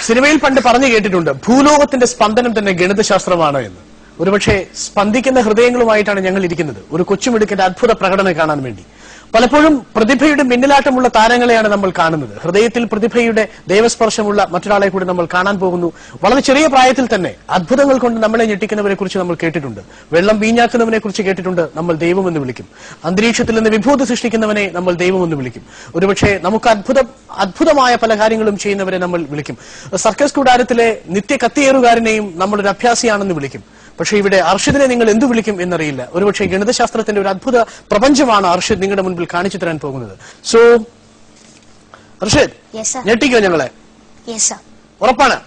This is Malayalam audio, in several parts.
സിനിമയിൽ പണ്ട് പറഞ്ഞു കേട്ടിട്ടുണ്ട്, ഭൂലോകത്തിന്റെ സ്പന്ദനം തന്നെ ഗണിതശാസ്ത്രമാണ് എന്ന്. ഒരുപക്ഷെ സ്പന്ദിക്കുന്ന ഹൃദയങ്ങളുമായിട്ടാണ് ഞങ്ങൾ ഇരിക്കുന്നത്, ഒരു കൊച്ചുമിടുക്കിന്റെ അത്ഭുത പ്രകടനം കാണാൻ വേണ്ടി. പലപ്പോഴും പ്രതിഭയുടെ മിന്നലാട്ടമുള്ള താരങ്ങളെയാണ് നമ്മൾ കാണുന്നത്. ഹൃദയത്തിൽ പ്രതിഭയുടെ ദൈവസ്പർശമുള്ള മറ്റൊരാളെ കൂടി നമ്മൾ കാണാൻ പോകുന്നു. വളരെ ചെറിയ പ്രായത്തിൽ തന്നെ അത്ഭുതങ്ങൾ കൊണ്ട് നമ്മളെ ഞെട്ടിക്കുന്നവരെ കുറിച്ച് നമ്മൾ കേട്ടിട്ടുണ്ട്. വെള്ളം വീഞ്ഞാക്കുന്നവനെ കുറിച്ച് കേട്ടിട്ടുണ്ട്, നമ്മൾ ദൈവമെന്ന് വിളിക്കും. അന്തരീക്ഷത്തിൽ നിന്ന് വിഭൂതി സൃഷ്ടിക്കുന്നവനെ നമ്മൾ ദൈവമെന്ന് വിളിക്കും. ഒരുപക്ഷെ നമുക്ക് അത്ഭുതമായ പല കാര്യങ്ങളും ചെയ്യുന്നവരെ നമ്മൾ വിളിക്കും. സർക്കസ് കൂടാരത്തിലെ നിത്യ കത്തിയേറുകാരനെയും നമ്മളൊരു അഭ്യാസിയാണെന്ന് വിളിക്കും. പക്ഷേ ഇവിടെ അർഷിദിനെ നിങ്ങൾ എന്തു വിളിക്കും എന്നറിയില്ല. ഒരുപക്ഷെ ഗണിതശാസ്ത്രത്തിന്റെ ഒരു അത്ഭുത പ്രപഞ്ചമാണ് അർഷിദ് നിങ്ങളുടെ മുൻപിൽ കാണിച്ചു തരാൻ പോകുന്നത്. സോ അർഷിദ്, ഞെട്ടിക്കോ ഞങ്ങളെ? ഉറപ്പാണ്?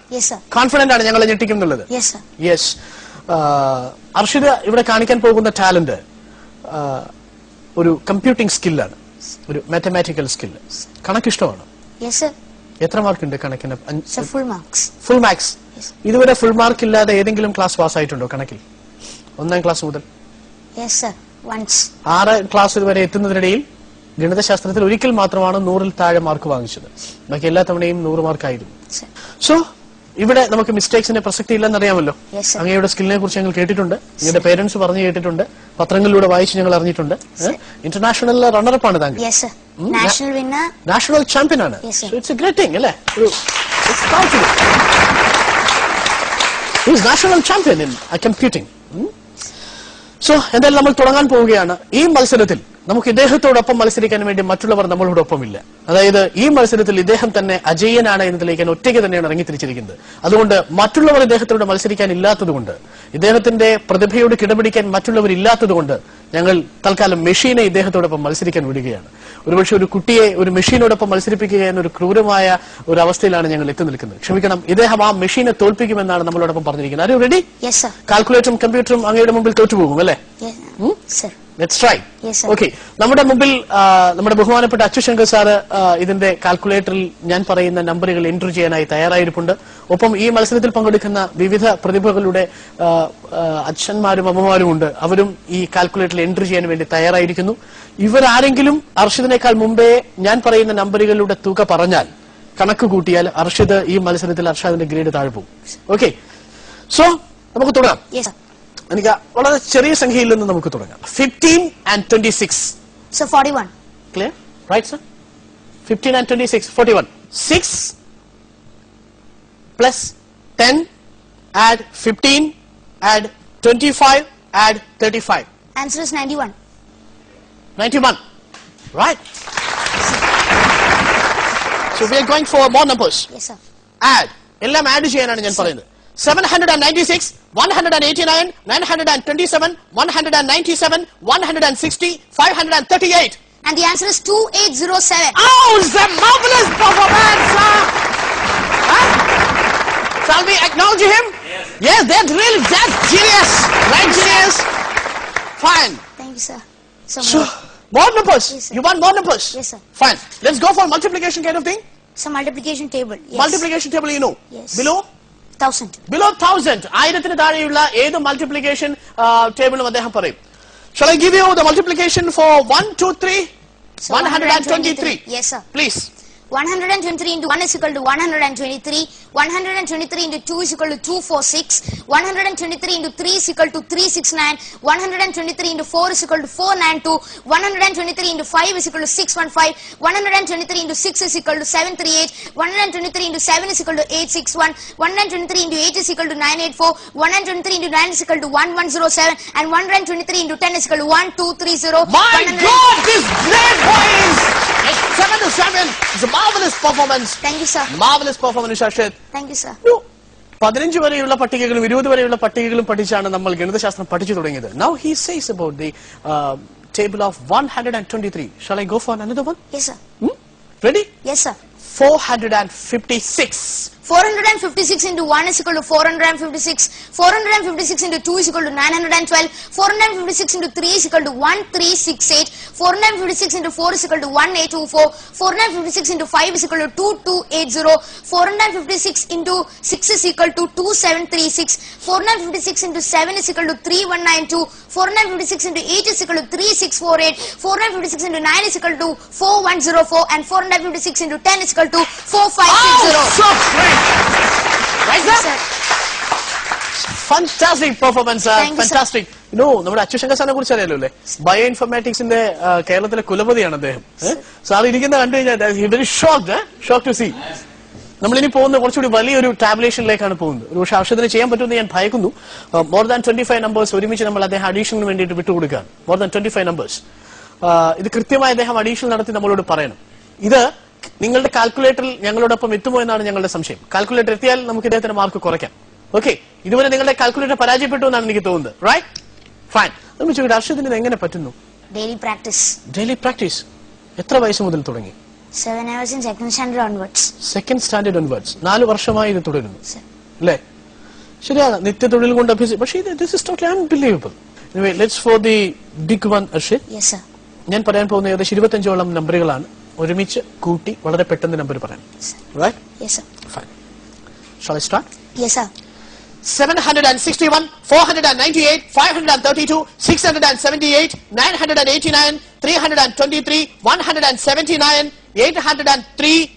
കോൺഫിഡന്റ് ആണ് ഞങ്ങളെ ഞെട്ടിക്കും എന്നുള്ളത്? യെസ്. അർഷിദ് ഇവിടെ കാണിക്കാൻ പോകുന്ന ടാലന്റ് ഒരു കമ്പ്യൂട്ടിംഗ് സ്കില്ലാണ്, ഒരു മാത്തമാറ്റിക്കൽ സ്കില്ല്. കണക്കിഷ്ടമാണ്? എത്ര മാർക്കുണ്ട് കണക്കിന്? Full marks. ഇതുവരെ ഫുൾ മാർക്ക് ഇല്ലാതെ ഏതെങ്കിലും ക്ലാസ് പാസ്സായിട്ടുണ്ടോ കണക്കിൽ? 1ാം ക്ലാസ് മുതൽ 6 ക്ലാസ് വരെ എത്തുന്നതിനിടയിൽ ഗണിതശാസ്ത്രത്തിൽ ഒരിക്കൽ മാത്രമാണ് 100-ൽ താഴെ മാർക്ക് വാങ്ങിച്ചത്. ബാക്കി എല്ലാ തവണയും 100 മാർക്കായിരുന്നു. സോ ഇവിടെ നമുക്ക് മിസ്റ്റേക്സിന്റെ പ്രസക്തി ഇല്ലെന്നറിയാമല്ലോ. അങ്ങയുടെ സ്കില്ലിനെ കുറിച്ച് ഞങ്ങൾ കേട്ടിട്ടുണ്ട്, നിങ്ങളുടെ പേരൻസ് പറഞ്ഞു കേട്ടിട്ടുണ്ട്, പത്രങ്ങളിലൂടെ വായിച്ച് ഞങ്ങൾ അറിഞ്ഞിട്ടുണ്ട്. ഇന്റർനാഷണൽ റണ്ണറപ്പ് ആണ് താങ്കൾ, നാഷണൽ ചാമ്പ്യൻ ആണ്. ഇറ്റ്സ് എ ഗ്രേറ്റ് തിങ് അല്ലേ? National champion in computing. So എന്തായാലും നമ്മൾ തുടങ്ങാൻ പോവുകയാണ്. ഈ മത്സരത്തിൽ നമുക്ക് ഇദ്ദേഹത്തോടൊപ്പം മത്സരിക്കാൻ വേണ്ടി മറ്റുള്ളവർ നമ്മളോടൊപ്പമില്ല. അതായത് ഈ മത്സരത്തിൽ ഇദ്ദേഹം തന്നെ അജയ്യനാണ് എന്ന് തെളിയിക്കാൻ ഒറ്റയ്ക്ക് തന്നെയാണ് ഇറങ്ങിത്തിരിച്ചിരിക്കുന്നത്. അതുകൊണ്ട് മറ്റുള്ളവർ ഇദ്ദേഹത്തോട് മത്സരിക്കാൻ ഇല്ലാത്തതുകൊണ്ട്, ഇദ്ദേഹത്തിന്റെ പ്രതിഭയോട് കിടപിടിക്കാൻ മറ്റുള്ളവരില്ലാത്തതുകൊണ്ട് ഞങ്ങൾ തൽക്കാലം മെഷീനെ ഇദ്ദേഹത്തോടൊപ്പം മത്സരിക്കാൻ വിടുകയാണ്. ഒരുപക്ഷെ ഒരു കുട്ടിയെ ഒരു മെഷീനോടൊപ്പം മത്സരിപ്പിക്കുക എന്നൊരു ക്രൂരമായ ഒരു അവസ്ഥയിലാണ് ഞങ്ങൾ എത്തി നിൽക്കുന്നത്. ക്ഷമിക്കണം, ഇദ്ദേഹം ആ മെഷീനെ തോൽപ്പിക്കുമെന്നാണ് നമ്മളോടൊപ്പം പറഞ്ഞിരിക്കുന്നത്. Are you ready? കാൽക്കുലേറ്ററും കമ്പ്യൂട്ടറും അങ്ങയുടെ മുമ്പിൽ തോറ്റുപോകും അല്ലേ? Let's try. Okay. നമ്മുടെ മുമ്പിൽ നമ്മുടെ ബഹുമാനപ്പെട്ട അച്യുശങ്കർ സാറ് ഇതിന്റെ കാൽക്കുലേറ്ററിൽ ഞാൻ പറയുന്ന നമ്പറുകൾ എൻട്രി ചെയ്യാനായി തയ്യാറായിരിപ്പുണ്ട്. ഒപ്പം ഈ മത്സരത്തിൽ പങ്കെടുക്കുന്ന വിവിധ പ്രതിഭകളുടെ അച്ഛന്മാരും അമ്മമാരും ഉണ്ട്. അവരും ഈ കാൽക്കുലേറ്ററിൽ എൻട്രി ചെയ്യാൻ വേണ്ടി തയ്യാറായിരിക്കുന്നു. ഇവരാരെങ്കിലും അർഷിദിനേക്കാൾ മുമ്പേ ഞാൻ പറയുന്ന നമ്പറുകളുടെ തുക പറഞ്ഞാൽ, കണക്ക് കൂട്ടിയാൽ അർഷിദ് ഈ മത്സരത്തിൽ അർഷാദിന്റെ ഗ്രേഡ് താഴെ പോകും. ഓക്കെ, സോ നമുക്ക് തുടങ്ങാം. എനിക്ക് വളരെ ചെറിയ സംഖ്യയിൽ നിന്ന് നമുക്ക് തുടങ്ങാം. 15 and 26. So 41. Clear? Right, sir? 15 and 26, 41. 6 plus 10, add 15, add 25, add 35. Answer is 91. 91. Right. So we are going for more numbers. Yes, sir. Add. എല്ലാം ആഡ് ചെയ്യാനാണ് ഞാൻ പറയുന്നത്. 796, 189, 927, 197, 160, 538. And the answer is 2807. Oh, it's a marvelous performance, sir. Huh? Shall we acknowledge him? Yes, that's genius. Right, genius? Fine. Thank you, sir. So more numbers. Yes, sir. You want more numbers? Yes, sir. Fine. Let's go for multiplication kind of thing. Some multiplication table. Yes. Multiplication table, you know. Yes. Below? 1000. Below 1000. 1000 താഴെയുള്ള ഏത് മൾട്ടിപ്ലിക്കേഷൻ ടേബിളും അദ്ദേഹം പറയും. Shall I give you the multiplication for 1, 2, 3? So 123. Yes, sir. Please. 123 into 1 is equal to 123. 123 into 2 is equal to 246. 123 into 3 is equal to 369. 123 into 4 is equal to 492. 123 into 5 is equal to 615. 123 into 6 is equal to 738. 123 into 7 is equal to 861. 123 into 8 is equal to 984. 123 into 9 is equal to 1107. And 123 into 10 is equal to 1230. My God, this great boy is 7 to 7. It's a marvelous performance. Thank you, sir. Marvelous performance, Shashid. Thank you, sir. 15 വരെയുള്ള പട്ടികകളും 20 വരെയുള്ള പട്ടികകളും പഠിച്ചാണ് നമ്മൾ ഗണിതശാസ്ത്രം പഠിച്ചു തുടങ്ങിയത്. Now he says about the table of 123. Shall I go for another one? Yes, sir. Ready? Yes, sir. 456. 456 into 1 is equal to 456. 456 into 2 is equal to 912. 456 into 3 is equal to 1368. 456 into 4 is equal to 1824. 456 into 5 is equal to 2280. 456 into 6 is equal to 2736. 456 into 7 is equal to 3192. 456 into 8 is equal to 3648. 456 into 9 is equal to 4104. And 456 into 10 is equal to 4560. Oh, so great! Fantastic performance, sir. Thank you, Fantastic. നമ്മുടെ അച്യുശങ്കർ സാറിനെ കുറിച്ച് അറിയാലോ അല്ലേ? ബയോ ഇൻഫർമാറ്റിക്സിന്റെ കേരളത്തിലെ കുലപതിയാണ് അദ്ദേഹം. സാർ ഇരിക്കുന്ന കണ്ടു കഴിഞ്ഞാൽ വെരി ഷോക്ക് ടു സീ. നമ്മളിനി പോകുന്ന കുറച്ചുകൂടി വലിയൊരു ടാബുലേഷനിലേക്കാണ് പോകുന്നത്. ഒരു പക്ഷേ ആവശ്യത്തിന് ചെയ്യാൻ പറ്റുമെന്ന് ഞാൻ ഭയക്കുന്നു. മോർ ദാൻ 25 നമ്പേഴ്സ് ഒരുമിച്ച് നമ്മൾ അദ്ദേഹം അഡീഷണലിന് വേണ്ടിയിട്ട് വിട്ടുകൊടുക്കുകയാണ്. More than 25 numbers. ഇത് കൃത്യമായി അദ്ദേഹം അഡീഷണൽ നടത്തി നമ്മളോട് പറയണം. ഇത് നിങ്ങളുടെ കാൽക്കുലേറ്ററിൽ ഞങ്ങളോടൊപ്പം എത്തുമോ എന്നാണ് ഞങ്ങളുടെ സംശയം. കാൽക്കുലേറ്റർ എത്തിയാൽ നമുക്ക് ഇദ്ദേഹത്തിന്റെ മാർക്ക് കുറയ്ക്കാം. ഓക്കെ, ഇതുവരെ നിങ്ങളുടെ കാൽക്കുലേറ്റർ പരാജയപ്പെട്ടു എന്നാണ് എനിക്ക് തോന്നുന്നത്. Right, fine. നമ്മൾ ചോദിക്കട്ടെ, അർഷദിന് ഇത് എങ്ങനെ പറ്റുന്നു? Daily practice. Daily practice. എത്ര വയസ്സ് മുതൽ തുടങ്ങി? 7 hours in second standard onwards. Second standard onwards. 4 വർഷമായി ഇത് തുടരുന്നു Sir. അല്ലേ? ശരിയാണ്, നിത്യതൊഴിൽ കൊണ്ട് അഭ്യസിച്ചു. പക്ഷേ this is totally unbelievable. Anyway, let's for the big one, Arshid. Yes, sir. ഞാൻ പറയാൻ പോകുന്ന ഏകദേശം 25ഓളം നമ്പറുകളാണ്. ഒരുമിച്ച് കൂട്ടി വളരെ പെട്ടെന്ന് നമ്പർ പറയാം. Right? Yes, sir. Fine. Shall I start? Yes, sir. 761, 498, 532, 678, 989, 323, 179, 803,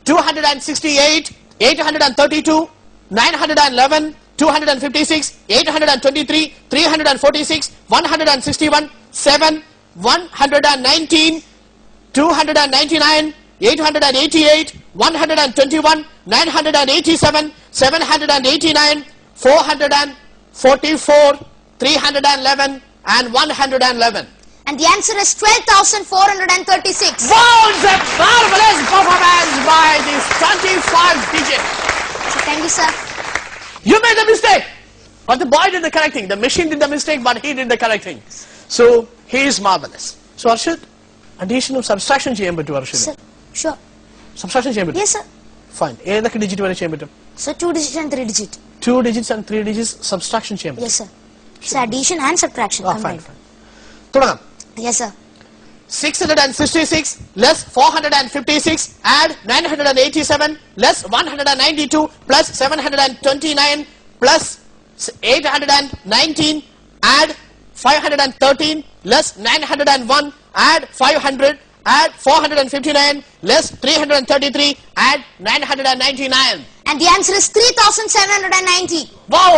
268, 832, 911, 256, 823, 346, 161, 7, 119, 299, 888, 121, 987, 789, 444, 311, and 111. And the answer is 12,436. Wow, it's a marvelous performance by this 25 digit. So, thank you, sir. You made a mistake, but the boy did the correct thing. The machine did the mistake, but he did the correct thing. So, he is marvelous. So, Arshid, addition of subtraction ചെയ്യാൻ പറ്റുമോ Arshid? Sir, sure. Subtraction ചെയ്യാൻ പറ്റും? Yes, sir. Fine. ഏതൊക്കെ ഡിജിറ്റ് വരെ ചെയ്യാൻ പറ്റും? So, 2 digits and 3 digits. 2 digits and 3 digits subtraction ചെയ്യാൻ പറ്റും? Yes, sir. So, addition and subtraction. Fine, combined. fine. തുടങ്ങാം. Yes, sir. 666 less 456 add 987 less 192 plus 729 plus 819 add 513 less 901 add 500 add 459 less 333 add 999. And the answer is 3,790. Wow!